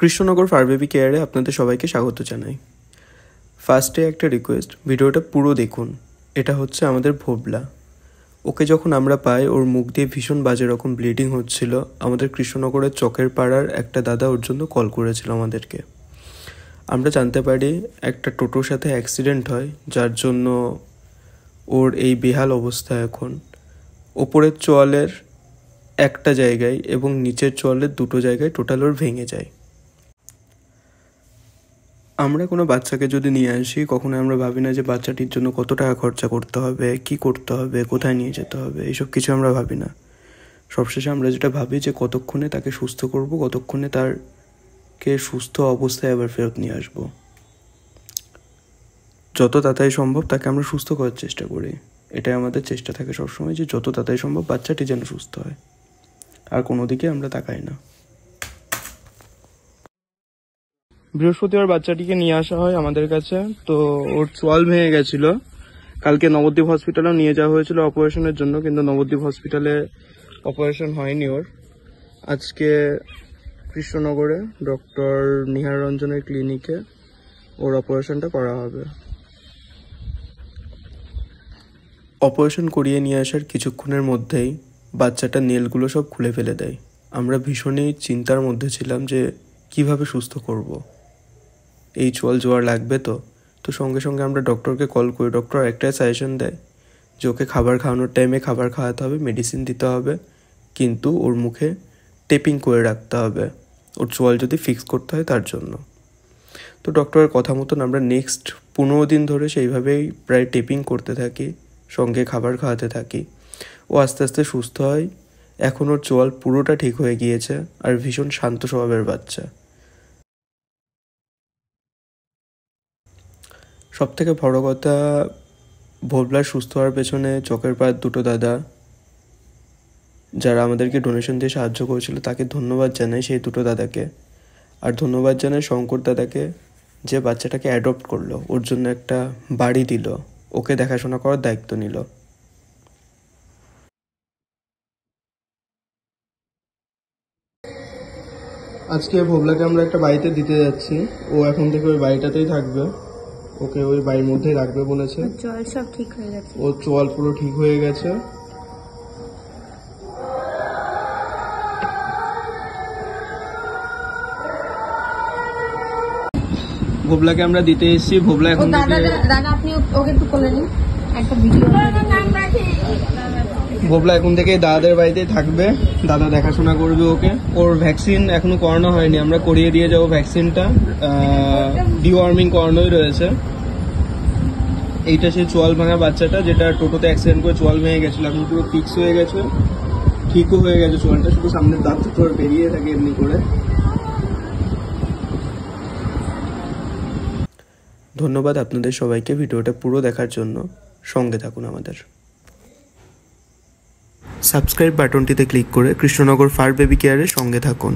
Krishnanagar fur baby কেয়ারে আপনাদের সবাইকে স্বাগত জানাই। ফার্স্টে একটা রিকোয়েস্ট, ভিডিওটা পুরো দেখুন। এটা হচ্ছে আমাদের ভোবলা। ওকে যখন আমরা পাই ওর মুখ দিয়ে ভীষণ বাজে রকম ব্লিডিং হচ্ছিল। আমাদের কৃষ্ণনগরের চকের পাড়ার একটা দাদা ওর জন্য কল করেছিল আমাদেরকে। আমরা জানতে পারি একটা টোটোর সাথে অ্যাক্সিডেন্ট হয়, যার জন্য ওর এই বেহাল অবস্থা। এখন ওপরের চোয়ালের একটা জায়গায় এবং নিচের চোয়ালের দুটো জায়গায় টোটাল ওর ভেঙে যায়। আমরা কোনো বাচ্চাকে যদি নিয়ে আসি, কখনো আমরা ভাবি না যে বাচ্চাটির জন্য কত টাকা খরচা করতে হবে, কি করতে হবে, কোথায় নিয়ে যেতে হবে, এইসব কিছু আমরা ভাবি না। সবশেষে আমরা যেটা ভাবি যে কতক্ষণে তাকে সুস্থ করব, কতক্ষণে তারকে সুস্থ অবস্থায় আবার ফেরত নিয়ে আসবো। যত তাড়াতাড়ি সম্ভব তাকে আমরা সুস্থ করার চেষ্টা করি। এটাই আমাদের চেষ্টা থাকে সবসময়, যে যত তাড়াতাড়ি সম্ভব বাচ্চাটি যেন সুস্থ হয়, আর কোনো দিকে আমরা তাকাই না। বৃহস্পতিবার বাচ্চাটিকে নিয়ে আসা হয় আমাদের কাছে। তো ওর চোয়াল ভেঙে গেছিল। কালকে নবদ্বীপ হসপিটালেও নিয়ে যাওয়া হয়েছিল অপারেশনের জন্য, কিন্তু নবদ্বীপ হসপিটালে অপারেশন হয়নি ওর। আজকে কৃষ্ণনগরে ডক্টর নিহার রঞ্জনের ক্লিনিকে ওর অপারেশনটা করা হবে। অপারেশন করিয়ে নিয়ে আসার কিছুক্ষণের মধ্যেই বাচ্চাটা নেলগুলো সব খুলে ফেলে দেয়। আমরা ভীষণই চিন্তার মধ্যে ছিলাম যে কিভাবে সুস্থ করব, এই চোয়াল জোয়ার লাগবে। তো সঙ্গে সঙ্গে আমরা ডক্টরকে কল করি। ডক্টর একটাই সাজেশন দেয় যে ওকে খাবার খাওয়ানোর টাইমে খাবার খাওয়াতে হবে, মেডিসিন দিতে হবে, কিন্তু ওর মুখে টেপিং করে রাখতে হবে, ওর চোয়াল যদি ফিক্স করতে হয় তার জন্য। তো ডক্টরের কথা মতন আমরা নেক্সট 15 দিন ধরে সেইভাবেই প্রায় টেপিং করতে থাকি, সঙ্গে খাবার খাওয়াতে থাকি। ও আস্তে আস্তে সুস্থ হয়। এখন ওর চোয়াল পুরোটা ঠিক হয়ে গিয়েছে, আর ভীষণ শান্ত স্বভাবের বাচ্চা। সব থেকে বড় কথা, ভোবলার সুস্থ হওয়ার পেছনে চকের পাড়ার দুটো দাদা যারা আমাদেরকে ডোনেশন দিয়ে সাহায্য করেছিল, তাকে ধন্যবাদ জানাই, সেই দুটো দাদাকে। আর ধন্যবাদ জানাই শঙ্কর দাদাকে, যে বাচ্চাটাকে অ্যাডপ্ট করলো, ওর জন্য একটা বাড়ি দিল, ওকে দেখাশোনা করার দায়িত্ব নিল। আজকে ভোবলাকে আমরা একটা বাড়িতে দিতে যাচ্ছি। ও এখন থেকে ওই বাড়িটাতেই থাকবে, ওকে ওই বাড়ির মধ্যেই রাখবে বলেছে। চোয়াল সব ঠিক হয়ে গেছে, ওর চোয়াল পুরো ঠিক হয়ে গেছে। ভোবলাকে আমরা দিতে এসেছি। ভোবলা এখন আপনি ওকে একটু কোলে নিন, একটা ভিডিও। ভোবলা এখন থেকে দাদাদের বাড়িতেই থাকবে, দাদা দেখাশোনা করবে ওকে। ওর ভ্যাকসিন এখনো করানো হয়নি, আমরা করিয়ে দিয়ে যাবো ভ্যাকসিনটা। ডিওয়ার্মিং করানোই রয়েছে। এইটা সেই চোয়াল ভাঙা বাচ্চাটা, যেটা টোটোতে অ্যাক্সিডেন্ট করে চোয়াল ভেঙে গেছিল, এখন পুরো ফিক্স হয়ে গেছে, ঠিকও হয়ে গেছে চোয়ালটা, শুধু সামনের দাঁত তো বেরিয়ে থাকে এমনি করে। ধন্যবাদ আপনাদের সবাইকে ভিডিওটা পুরো দেখার জন্য। সঙ্গে থাকুন আমাদের। সাবস্ক্রাইব বাটনটিতে ক্লিক করে কৃষ্ণনগর ফার বেবি কেয়ারের সঙ্গে থাকুন।